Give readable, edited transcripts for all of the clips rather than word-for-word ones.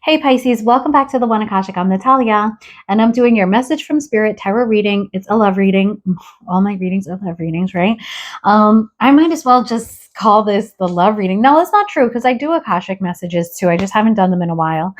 Hey Pisces, welcome back to the One Akashic. I'm Natalia, and I'm doing your message from Spirit tarot reading. It's a love reading. All my readings are love readings, right? I might as well just call this the love reading. No, it's not true because I do Akashic messages too. I just haven't done them in a while.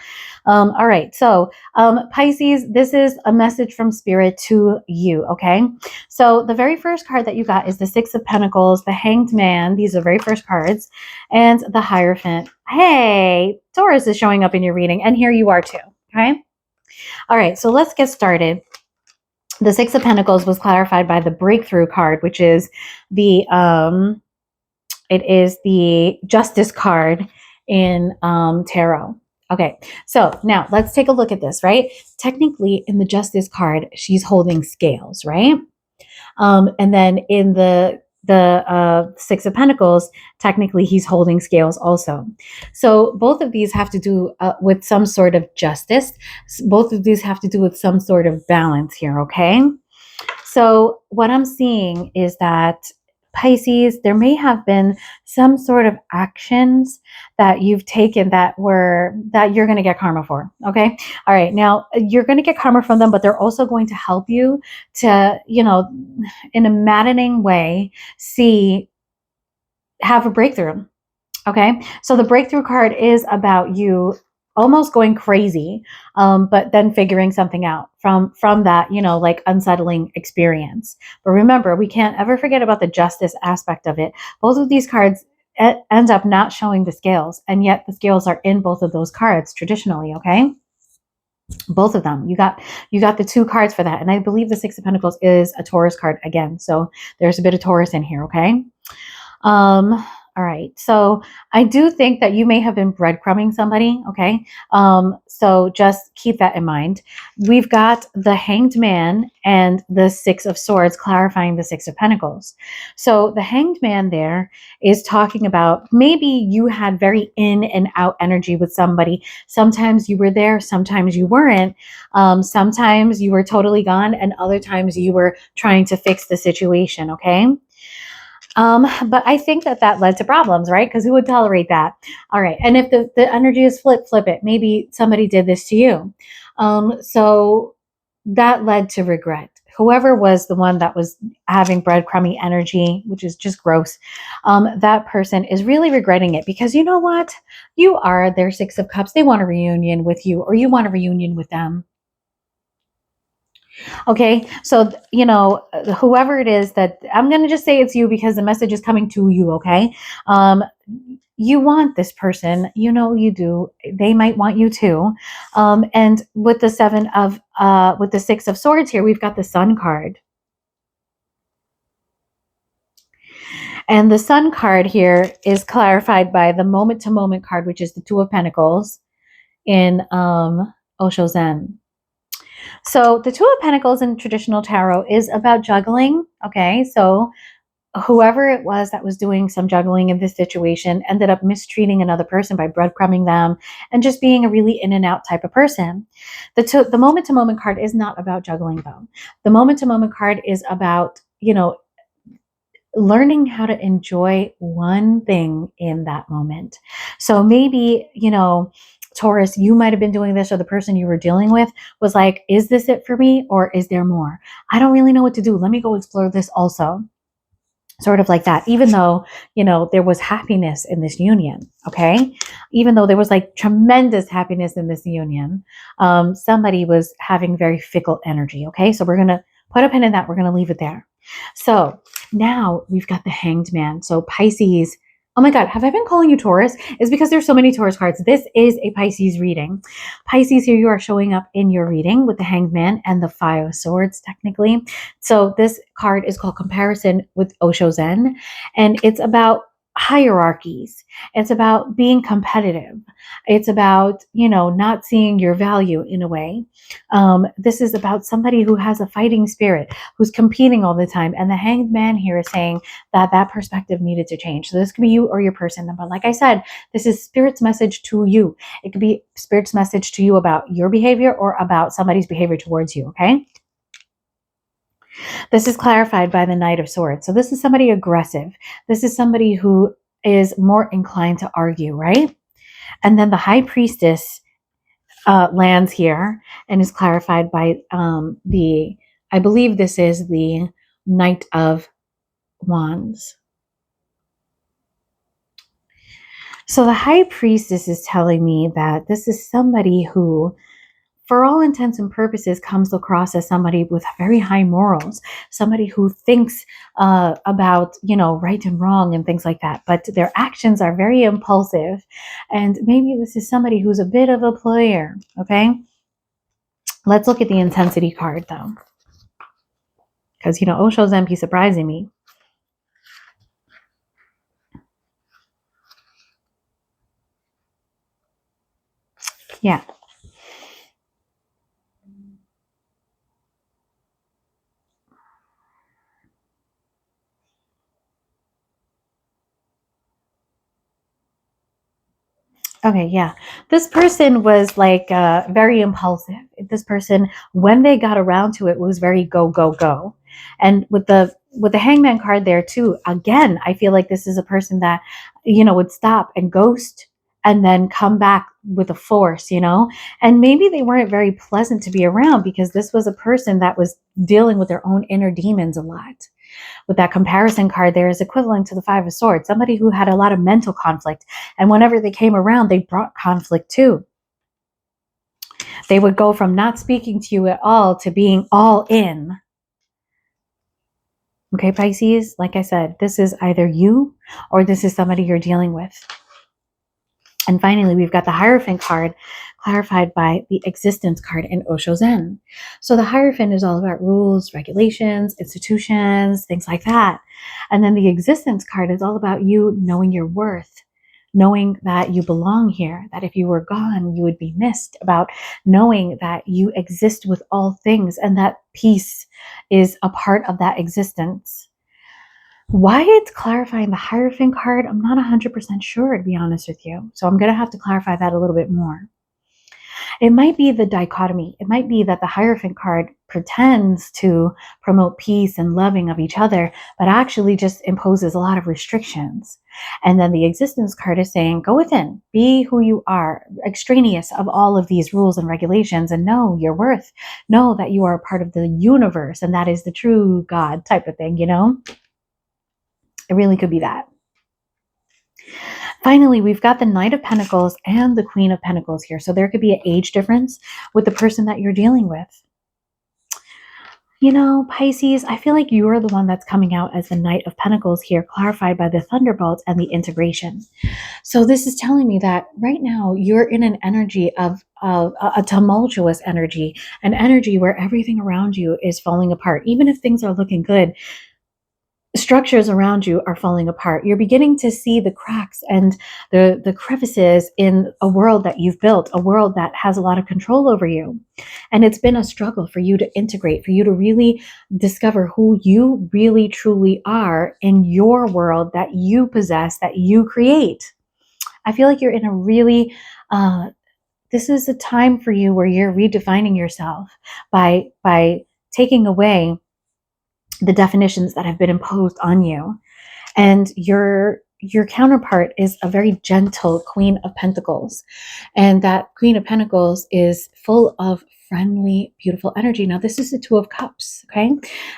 All right, so Pisces, this is a message from Spirit to you, okay? So the very first card that you got is the Six of Pentacles, the Hanged Man. These are the very first cards, and the Hierophant. Hey, Taurus is showing up in your reading, and here you are too, okay? All right, so let's get started. The Six of Pentacles was clarified by the Breakthrough card, which is the Justice card in tarot. Okay, so now let's take a look at this, right? Technically, in the Justice card, she's holding scales, right? And then in the Six of Pentacles, technically he's holding scales also. So both of these have to do with some sort of justice. Both of these have to do with some sort of balance here, okay? So what I'm seeing is that Pisces, there may have been some sort of actions that you've taken that you're going to get karma for. Okay. All right. Now you're going to get karma from them, but they're also going to help you to, in a maddening way, have a breakthrough. Okay. So the breakthrough card is about you almost going crazy, but then figuring something out from that, like unsettling experience. But remember, we can't ever forget about the justice aspect of it. Both of these cards end up not showing the scales, and yet the scales are in both of those cards traditionally. Okay. Both of them. You got the two cards for that. And I believe the Six of Pentacles is a Taurus card again. So there's a bit of Taurus in here. Okay. All right. So I do think that you may have been breadcrumbing somebody. Okay. So just keep that in mind. We've got the Hanged Man and the Six of Swords clarifying the Six of Pentacles. So the Hanged Man there is talking about maybe you had very in and out energy with somebody. Sometimes you were there, sometimes you weren't. Sometimes you were totally gone, and other times you were trying to fix the situation. Okay. But I think that led to problems, right? Because who would tolerate that? All right. And if the energy is flip it. Maybe somebody did this to you. So that led to regret. Whoever was the one that was having breadcrumby energy, which is just gross, that person is really regretting it because you know what? You are their Six of Cups. They want a reunion with you, or you want a reunion with them. Okay, so whoever it is that I'm going to just say it's you because the message is coming to you. Okay, you want this person, you do. They might want you too. And with the with the Six of Swords here, we've got the Sun card, and the Sun card here is clarified by the Moment to Moment card, which is the Two of Pentacles in Osho Zen. So the Two of Pentacles in traditional tarot is about juggling. Okay, so whoever it was that was doing some juggling in this situation ended up mistreating another person by breadcrumbing them and just being a really in and out type of person. The Moment to Moment card is not about juggling though. The Moment to Moment card is about, learning how to enjoy one thing in that moment. So maybe, Taurus, you might have been doing this, or the person you were dealing with was like, is this it for me, or is there more? I don't really know what to do. Let me go explore this also. Sort of like that, even though, there was happiness in this union. Okay. Even though there was like tremendous happiness in this union, somebody was having very fickle energy. Okay. So we're going to put a pin in that. We're going to leave it there. So now we've got the Hanged Man. So Pisces. Oh my God, have I been calling you Taurus? It's because there's so many Taurus cards. This is a Pisces reading. Pisces, here you are showing up in your reading with the Hanged Man and the Five of Swords, technically. So this card is called Comparison with Osho Zen, and it's about hierarchies. It's about being competitive. It's about, not seeing your value in a way. This is about somebody who has a fighting spirit, who's competing all the time. And the Hanged Man here is saying that perspective needed to change. So this could be you or your person. But like I said, this is Spirit's message to you. It could be Spirit's message to you about your behavior or about somebody's behavior towards you. Okay. This is clarified by the Knight of Swords. So this is somebody aggressive. This is somebody who is more inclined to argue, right? And then the High Priestess lands here and is clarified by I believe this is the Knight of Wands. So the High Priestess is telling me that this is somebody who, for all intents and purposes, comes across as somebody with very high morals, somebody who thinks about, right and wrong and things like that. But their actions are very impulsive. And maybe this is somebody who's a bit of a player. Okay. Let's look at the intensity card though. Because, Osho Zen be surprising me. Yeah. Okay, yeah. This person was like very impulsive. This person, when they got around to it, was very go, go, go. And with the Hangman card there too, again, I feel like this is a person that, would stop and ghost and then come back with a force, and maybe they weren't very pleasant to be around because this was a person that was dealing with their own inner demons a lot. With that comparison card there is equivalent to the Five of Swords, somebody who had a lot of mental conflict. And whenever they came around, they brought conflict too. They would go from not speaking to you at all to being all in. Okay, Pisces, like I said, this is either you or this is somebody you're dealing with. And finally, we've got the Hierophant card clarified by the Existence card in Osho Zen. So the Hierophant is all about rules, regulations, institutions, things like that. And then the Existence card is all about you knowing your worth, knowing that you belong here, that if you were gone, you would be missed, about knowing that you exist with all things and that peace is a part of that existence. Why it's clarifying the Hierophant card, I'm not 100% sure, to be honest with you. So I'm going to have to clarify that a little bit more. It might be the dichotomy. It might be that the Hierophant card pretends to promote peace and loving of each other, but actually just imposes a lot of restrictions. And then the Existence card is saying, go within, be who you are, extraneous of all of these rules and regulations, and know your worth. Know that you are a part of the universe, and that is the true God type of thing, It really could be that. Finally, we've got the Knight of Pentacles and the Queen of Pentacles here. So there could be an age difference with the person that you're dealing with. Pisces, I feel like you are the one that's coming out as the Knight of Pentacles here, clarified by the Thunderbolt and the integration. So this is telling me that right now you're in an energy of a tumultuous energy, an energy where everything around you is falling apart. Even if things are looking good, structures around you are falling apart. You're beginning to see the cracks and the crevices in a world that you've built, a world that has a lot of control over you. And it's been a struggle for you to integrate, for you to really discover who you really truly are in your world that you possess, that you create. I feel like you're in a really, this is a time for you where you're redefining yourself by taking away the definitions that have been imposed on you. And your counterpart is a very gentle Queen of Pentacles. And that Queen of Pentacles is full of friendly, beautiful energy. Now, this is the Two of Cups, okay?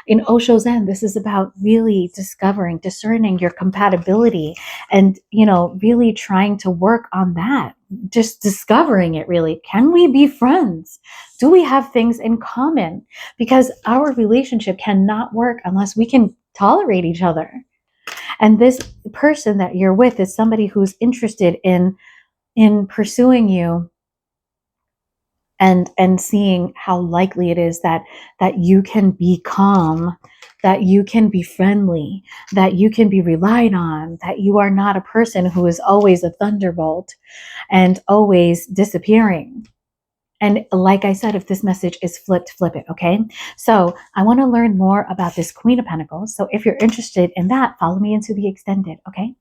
In Osho Zen, this is about really discerning your compatibility and, really trying to work on that. Just discovering it, really. Can we be friends? Do we have things in common? Because our relationship cannot work unless we can tolerate each other. And this person that you're with is somebody who's interested in pursuing you and seeing how likely it is that you can be calm, that you can be friendly, that you can be relied on, that you are not a person who is always a thunderbolt and always disappearing. And like I said, if this message is flipped, flip it, okay? So I want to learn more about this Queen of Pentacles. So if you're interested in that, follow me into the extended, okay?